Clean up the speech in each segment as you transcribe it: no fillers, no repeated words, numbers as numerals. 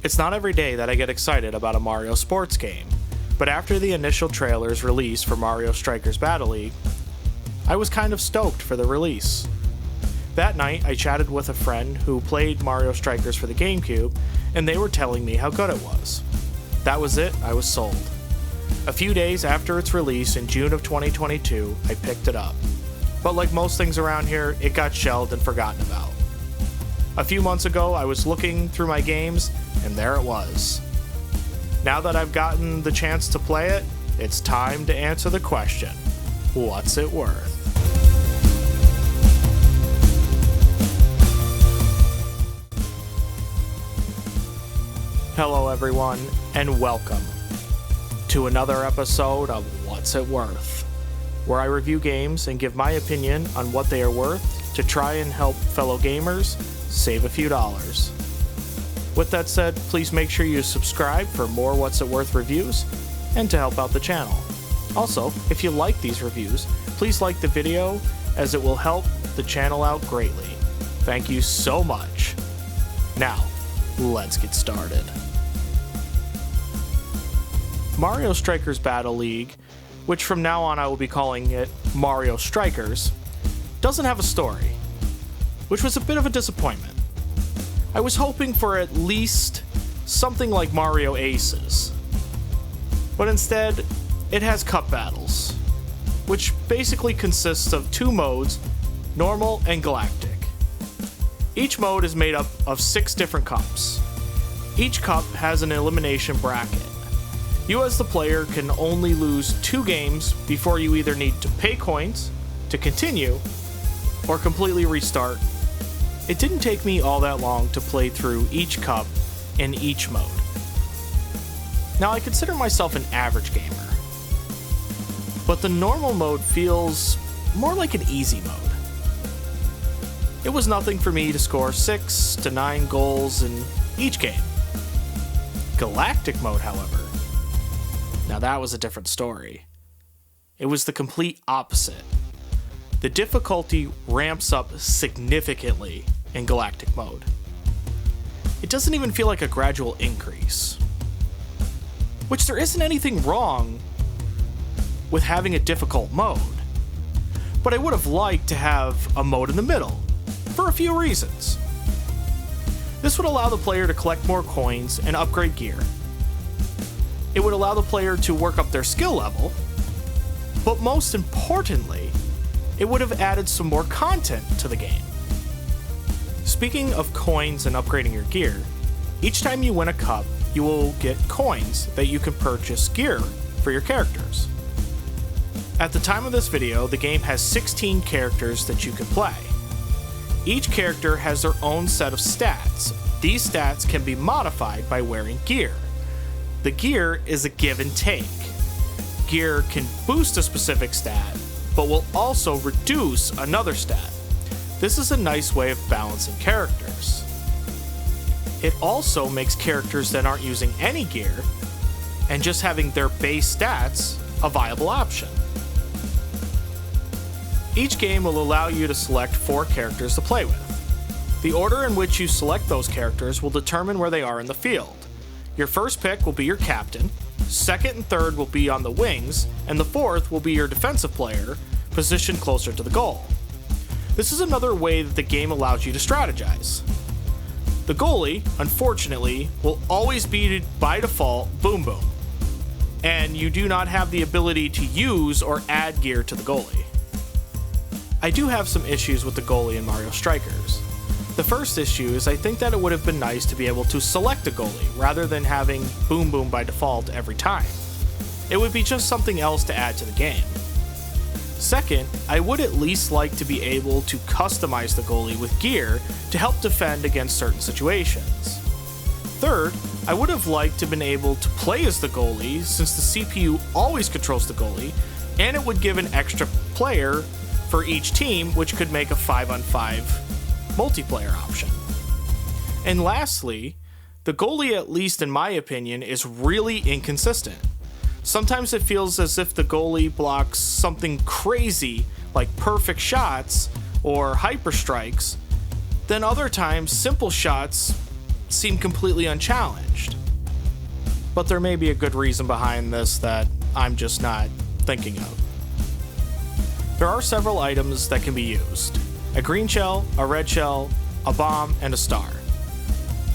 It's not every day that I get excited about a Mario sports game, but after the initial trailers released for Mario Strikers Battle League, I was kind of stoked for the release. That night, I chatted with a friend who played Mario Strikers for the GameCube, and they were telling me how good it was. That was it, I was sold. A few days after its release in June of 2022, I picked it up. But like most things around here, it got shelved and forgotten about. A few months ago, I was looking through my games, and there it was. Now that I've gotten the chance to play it, it's time to answer the question, what's it worth? Hello everyone, and welcome to another episode of What's It Worth, where I review games and give my opinion on what they are worth to try and help fellow gamers save a few dollars. With that said, please make sure you subscribe for more What's It Worth reviews and to help out the channel. Also, if you like these reviews, please like the video as it will help the channel out greatly. Thank you so much. Now, let's get started. Mario Strikers Battle League, which from now on I will be calling it Mario Strikers, doesn't have a story, which was a bit of a disappointment. I was hoping for at least something like Mario Aces, but instead it has cup battles, which basically consists of two modes, normal and galactic. Each mode is made up of 6 different cups. Each cup has an elimination bracket. You as the player can only lose 2 games before you either need to pay coins to continue or completely restart. It didn't take me all that long to play through each cup in each mode. Now I consider myself an average gamer, but the normal mode feels more like an easy mode. It was nothing for me to score 6 to 9 goals in each game. Galactic mode, however, now that was a different story. It was the complete opposite. The difficulty ramps up significantly in Galactic mode. It doesn't even feel like a gradual increase. Which there isn't anything wrong with having a difficult mode. But I would have liked to have a mode in the middle, for a few reasons. This would allow the player to collect more coins and upgrade gear. It would allow the player to work up their skill level, but most importantly, it would have added some more content to the game. Speaking of coins and upgrading your gear, each time you win a cup, you will get coins that you can purchase gear for your characters. At the time of this video, the game has 16 characters that you can play. Each character has their own set of stats. These stats can be modified by wearing gear. The gear is a give and take. Gear can boost a specific stat, but will also reduce another stat. This is a nice way of balancing characters. It also makes characters that aren't using any gear and just having their base stats a viable option. Each game will allow you to select 4 characters to play with. The order in which you select those characters will determine where they are in the field. Your first pick will be your captain, second and third will be on the wings, and the fourth will be your defensive player, positioned closer to the goal. This is another way that the game allows you to strategize. The goalie, unfortunately, will always be by default Boom Boom, and you do not have the ability to use or add gear to the goalie. I do have some issues with the goalie in Mario Strikers. The first issue is I think that it would have been nice to be able to select a goalie rather than having Boom Boom by default every time. It would be just something else to add to the game. Second, I would at least like to be able to customize the goalie with gear to help defend against certain situations. Third, I would have liked to have been able to play as the goalie since the CPU always controls the goalie, and it would give an extra player for each team, which could make a 5-on-5 multiplayer option. And lastly, the goalie, at least in my opinion, is really inconsistent. Sometimes it feels as if the goalie blocks something crazy like perfect shots or hyper strikes, then other times simple shots seem completely unchallenged. But there may be a good reason behind this that I'm just not thinking of. There are several items that can be used: a green shell, a red shell, a bomb, and a star.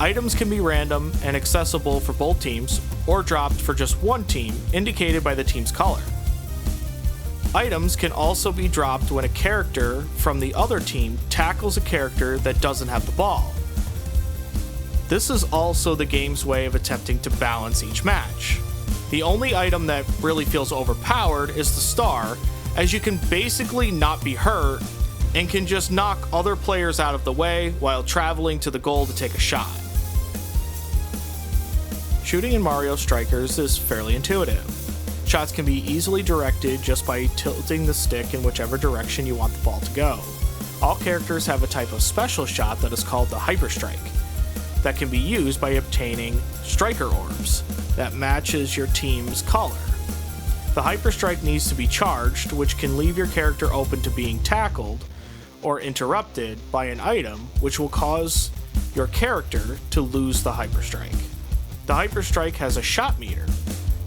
Items can be random and accessible for both teams, or dropped for just one team, indicated by the team's color. Items can also be dropped when a character from the other team tackles a character that doesn't have the ball. This is also the game's way of attempting to balance each match. The only item that really feels overpowered is the star, as you can basically not be hurt and can just knock other players out of the way while traveling to the goal to take a shot. Shooting in Mario Strikers is fairly intuitive. Shots can be easily directed just by tilting the stick in whichever direction you want the ball to go. All characters have a type of special shot that is called the Hyper Strike, that can be used by obtaining striker orbs that matches your team's color. The Hyper Strike needs to be charged, which can leave your character open to being tackled or interrupted by an item, which will cause your character to lose the Hyper Strike. The Hyper Strike has a shot meter.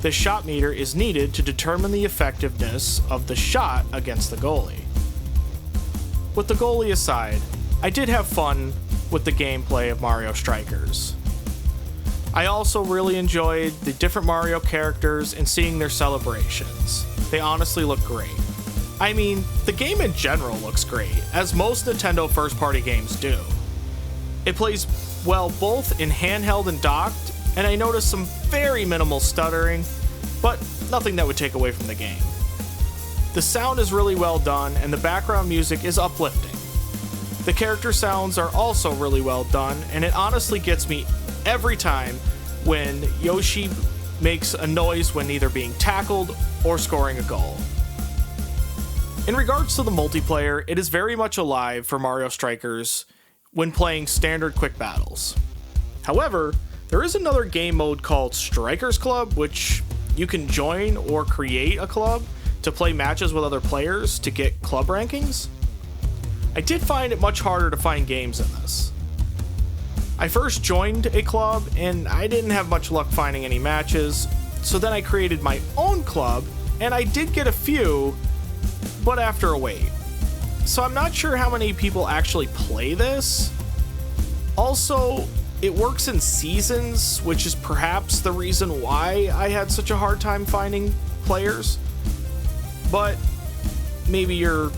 This shot meter is needed to determine the effectiveness of the shot against the goalie. With the goalie aside, I did have fun with the gameplay of Mario Strikers. I also really enjoyed the different Mario characters and seeing their celebrations. They honestly look great. I mean, the game in general looks great, as most Nintendo first-party games do. It plays well both in handheld and docked, and I noticed some very minimal stuttering, but nothing that would take away from the game. The sound is really well done, and the background music is uplifting. The character sounds are also really well done, and it honestly gets me every time when Yoshi makes a noise when either being tackled or scoring a goal. In regards to the multiplayer, it is very much alive for Mario Strikers when playing standard quick battles. However, there is another game mode called Strikers Club, which you can join or create a club to play matches with other players to get club rankings. I did find it much harder to find games in this. I first joined a club and I didn't have much luck finding any matches, so then I created my own club and I did get a few, but after a wait. So I'm not sure how many people actually play this. Also, it works in seasons, which is perhaps the reason why I had such a hard time finding players. But maybe your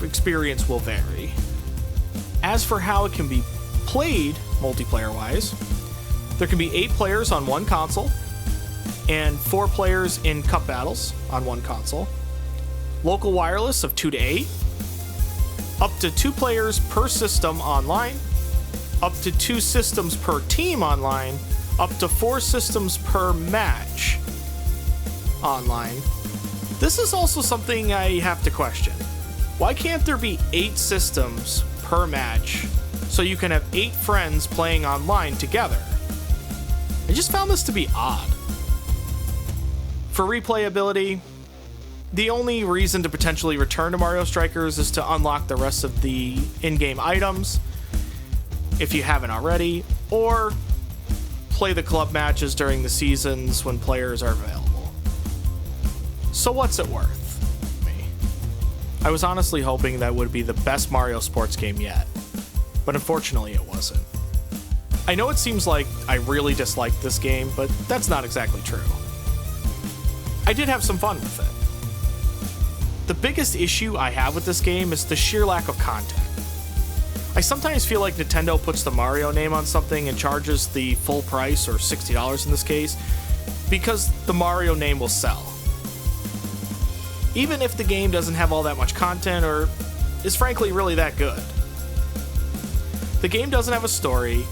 experience will vary. As for how it can be played multiplayer-wise, there can be 8 players on one console and 4 players in cup battles on one console. Local wireless of 2 to 8. Up to 2 players per system online. Up to 2 systems per team online. Up to 4 systems per match online. This is also something I have to question. Why can't there be 8 systems per match so you can have 8 friends playing online together? I just found this to be odd. For replayability, the only reason to potentially return to Mario Strikers is to unlock the rest of the in-game items, if you haven't already, or play the club matches during the seasons when players are available. So what's it worth me? I was honestly hoping that would be the best Mario sports game yet, but unfortunately it wasn't. I know it seems like I really disliked this game, but that's not exactly true. I did have some fun with it. The biggest issue I have with this game is the sheer lack of content. I sometimes feel like Nintendo puts the Mario name on something and charges the full price, or $60 in this case, because the Mario name will sell. Even if the game doesn't have all that much content or is frankly really that good. The game doesn't have a story,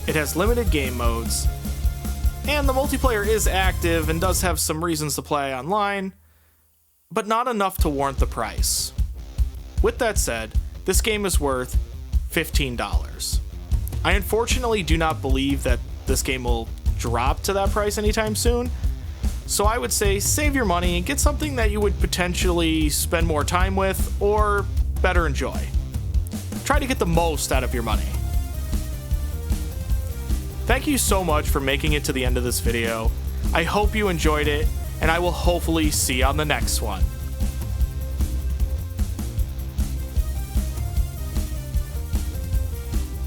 it has limited game modes, and the multiplayer is active and does have some reasons to play online, but not enough to warrant the price. With that said, this game is worth $15. I unfortunately do not believe that this game will drop to that price anytime soon, so I would say save your money and get something that you would potentially spend more time with or better enjoy. Try to get the most out of your money. Thank you so much for making it to the end of this video. I hope you enjoyed it, and I will hopefully see you on the next one.